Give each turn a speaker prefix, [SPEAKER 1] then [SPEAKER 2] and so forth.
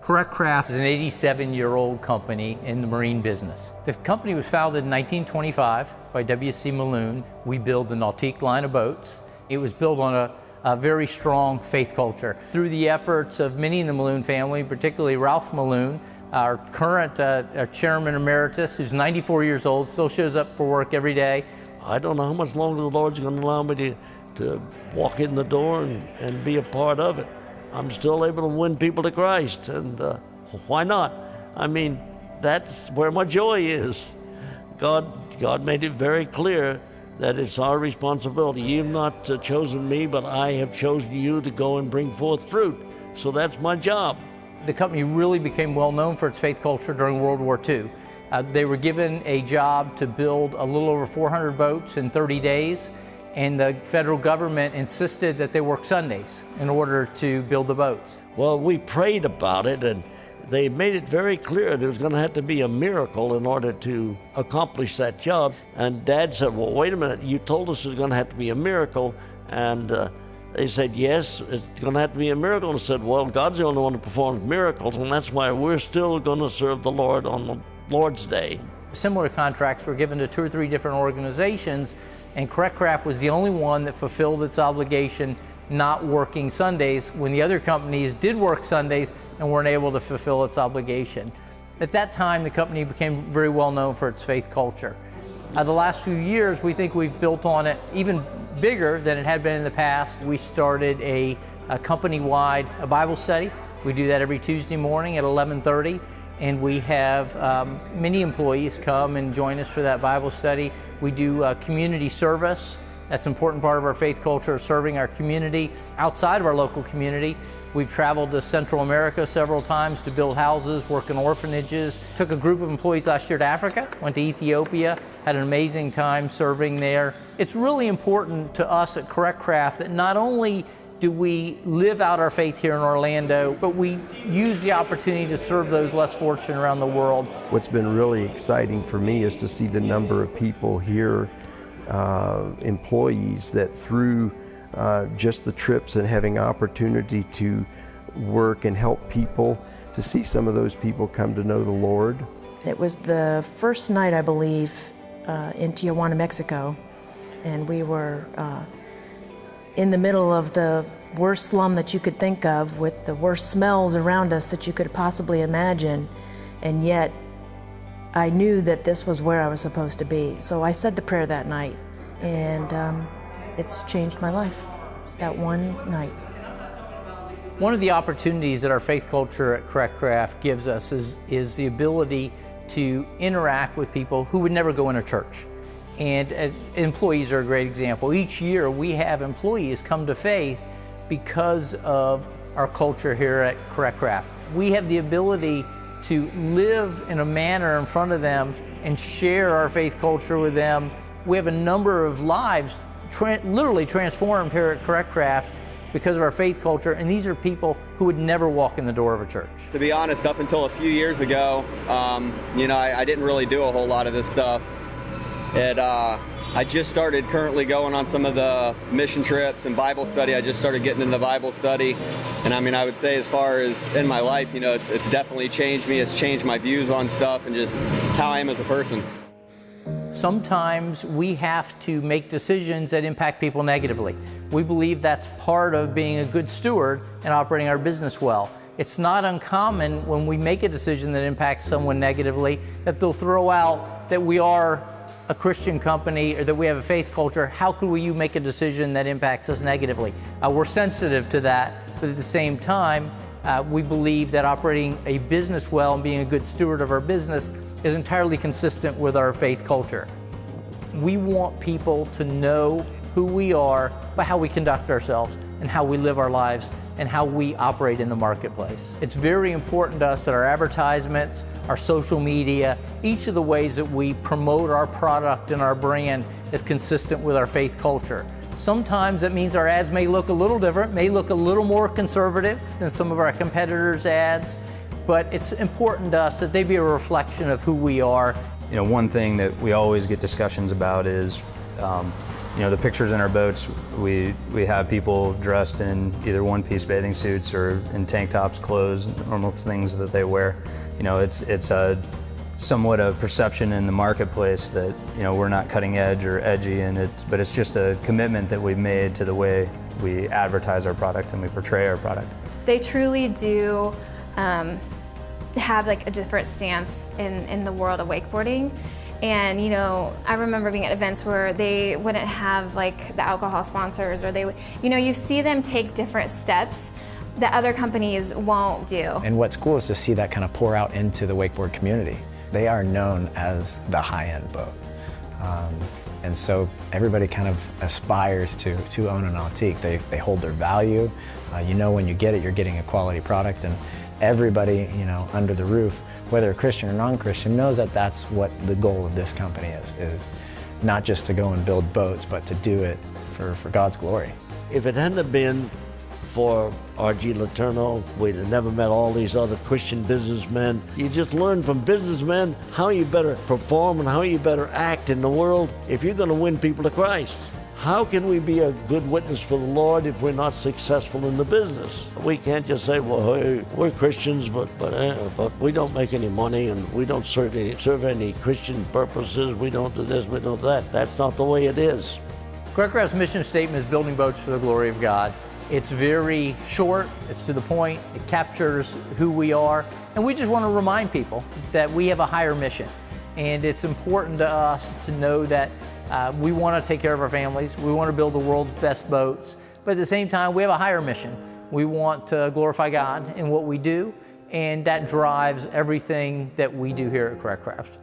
[SPEAKER 1] Correct Craft is an 87-year-old company in the marine business. The company was founded in 1925 by W.C. Meloon. We build the Nautique line of boats. It was built on a very strong faith culture. Through the efforts of many in the Meloon family, particularly Ralph Meloon, our current chairman emeritus, who's 94 years old, still shows up for work every day.
[SPEAKER 2] I don't know how much longer the Lord's going to allow me to walk in the door and be a part of it. I'm still able to win people to Christ, and why not? I mean, that's where my joy is. God made it very clear that it's our responsibility. You've not chosen me, but I have chosen you to go and bring forth fruit. So that's my job.
[SPEAKER 1] The company really became well known for its faith culture during World War II. They were given a job to build a little over 400 boats in 30 days. And the federal government insisted that they work Sundays in order to build the boats.
[SPEAKER 2] Well, we prayed about it, and they made it very clear there was going to have to be a miracle in order to accomplish that job. And Dad said, well, wait a minute, you told us there's going to have to be a miracle. And they said, yes, it's going to have to be a miracle. And I said, well, God's the only one who performs miracles, and that's why we're still going to serve the Lord on the Lord's Day.
[SPEAKER 1] Similar contracts were given to 2 or 3 different organizations, and Correct Craft was the only one that fulfilled its obligation not working Sundays when the other companies did work Sundays and weren't able to fulfill its obligation. At that time, the company became very well known for its faith culture. The last few years, we think we've built on it even bigger than it had been in the past. We started a company-wide Bible study. We do that every Tuesday morning at 11:30. And we have many employees come and join us for that Bible study. We do community service. That's an important part of our faith culture, serving our community outside of our local community. We've traveled to Central America several times to build houses, work in orphanages. Took a group of employees last year to Africa, went to Ethiopia, had an amazing time serving there. It's really important to us at Correct Craft that not only do we live out our faith here in Orlando, but we use the opportunity to serve those less fortunate around the world.
[SPEAKER 3] What's been really exciting for me is to see the number of people here, employees that through just the trips and having opportunity to work and help people, to see some of those people come to know the Lord.
[SPEAKER 4] It was the first night, I believe, in Tijuana, Mexico, and we were in the middle of the worst slum that you could think of, with the worst smells around us that you could possibly imagine, and yet I knew that this was where I was supposed to be. So I said the prayer that night, and it's changed my life, that one night.
[SPEAKER 1] One of the opportunities that our faith culture at Correct Craft gives us is the ability to interact with people who would never go in a church. And employees are a great example. Each year we have employees come to faith because of our culture here at Correct Craft. We have the ability to live in a manner in front of them and share our faith culture with them. We have a number of lives literally transformed here at Correct Craft because of our faith culture, and these are people who would never walk in the door of a church.
[SPEAKER 5] To be honest, up until a few years ago, I didn't really do a whole lot of this stuff. I just started currently going on some of the mission trips and Bible study. I just started getting into the Bible study. And I would say as far as in my life, it's definitely changed me. It's changed my views on stuff and just how I am as a person.
[SPEAKER 1] Sometimes we have to make decisions that impact people negatively. We believe that's part of being a good steward and operating our business well. It's not uncommon when we make a decision that impacts someone negatively that they'll throw out that we are a Christian company or that we have a faith culture. How could you make a decision that impacts us negatively? We're sensitive to that, but at the same time, we believe that operating a business well and being a good steward of our business is entirely consistent with our faith culture. We want people to know who we are by how we conduct ourselves and how we live our lives and how we operate in the marketplace. It's very important to us that our advertisements, our social media, each of the ways that we promote our product and our brand is consistent with our faith culture. Sometimes that means our ads may look a little different, may look a little more conservative than some of our competitors' ads, but it's important to us that they be a reflection of who we are.
[SPEAKER 6] One thing that we always get discussions about is You know, the pictures in our boats, we have people dressed in either one-piece bathing suits or in tank tops, clothes, normal things that they wear. You know, it's a somewhat a perception in the marketplace that, you know, we're not cutting edge or edgy, but it's just a commitment that we've made to the way we advertise our product and we portray our product.
[SPEAKER 7] They truly do have like a different stance in the world of wakeboarding. And you know, I remember being at events where they wouldn't have like the alcohol sponsors, or they would, you know, you see them take different steps that other companies won't do.
[SPEAKER 8] And what's cool is to see that kind of pour out into the wakeboard community. They are known as the high-end boat. And so everybody kind of aspires to own an Antique. They hold their value. You know, when you get it, you're getting a quality product, and everybody, you know, under the roof, whether a Christian or non-Christian, knows that that's what the goal of this company is not just to go and build boats, but to do it for God's glory.
[SPEAKER 2] If it hadn't been for R.G. Letourneau, we'd have never met all these other Christian businessmen. You just learn from businessmen how you better perform and how you better act in the world if you're going to win people to Christ. How can we be a good witness for the Lord if we're not successful in the business? We can't just say, well, hey, we're Christians, but we don't make any money, and we don't serve any Christian purposes. We don't do this, we don't do that. That's not the way it is.
[SPEAKER 1] Craft's mission statement is building boats for the glory of God. It's very short, it's to the point, it captures who we are, and we just want to remind people that we have a higher mission. And it's important to us to know that we want to take care of our families, we want to build the world's best boats, but at the same time, we have a higher mission. We want to glorify God in what we do, and that drives everything that we do here at Craft.